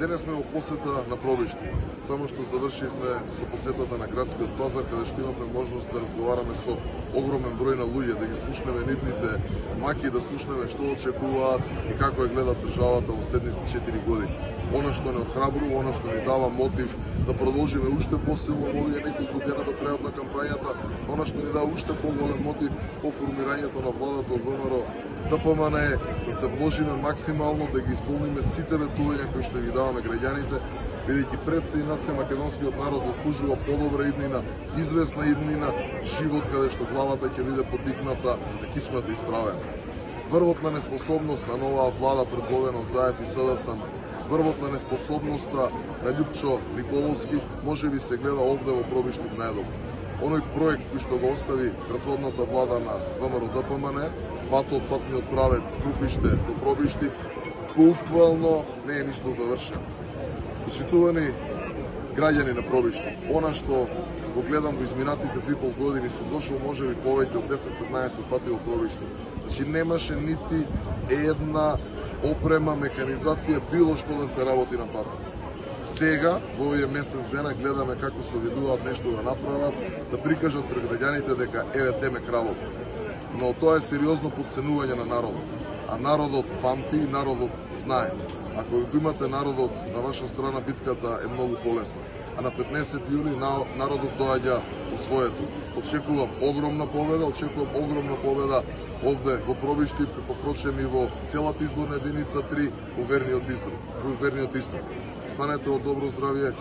Денес сме во посета на Пробишти, само што завршивме со посетата на градскиот пазар, каде што имавме можност да разговараме со огромен број на луѓе, да ги слушнеме нивните маки, да слушнеме што очекуваат и како ја гледат државата во следните 4 години. Она што не охрабрува, она што ни дава мотив да продолжиме уште посилно во овие неколку дена до крајот на кампањата, она што ни дава уште поголем мотив по формирањето на владата од ВМРО ДПМН е да се вложиме максимално, да ги исполниме сите ветувања кои што ги даваме граѓаните, бидејќи пред се и над се македонскиот народ заслужува подобра иднина, известна иднина, живот каде што главата ќе биде потикната, а кичмата исправена. Врвот на неспособност на новаа влада предводена од ЗАЕФ и СДСМ, врвот на неспособноста на Љупчо Николовски можеби се гледа овде во Пробишти најдобро. Оној проект кој што го остави претходната влада на ВМРО ДПМН, патниот правец Крупиште до Пробишти, буквално не е ништо завршено. Почитувани граѓани на Пробишти, она што го гледам во изминатите 3,5 години, сум дошол можеби повеќе од 10-15 пати во Пробишти. Значи немаше нити една опрема, механизација, било што да се работи на патот. Сега, во овие месец дена, гледаме како се обидуваат нешто да направат, да прикажат пред граѓаните дека еве теме кравов. Но тоа е сериозно подценување на народот. А народот памти, народот знае. Ако го имате народот на ваша страна, битката е многу полесна. А на 15 јуни народот доаѓа во своето. Очекувам огромна победа овде во Пробишти, попрочем и во целата изборна единица 3 во верниот исток. Останете во добро здравје.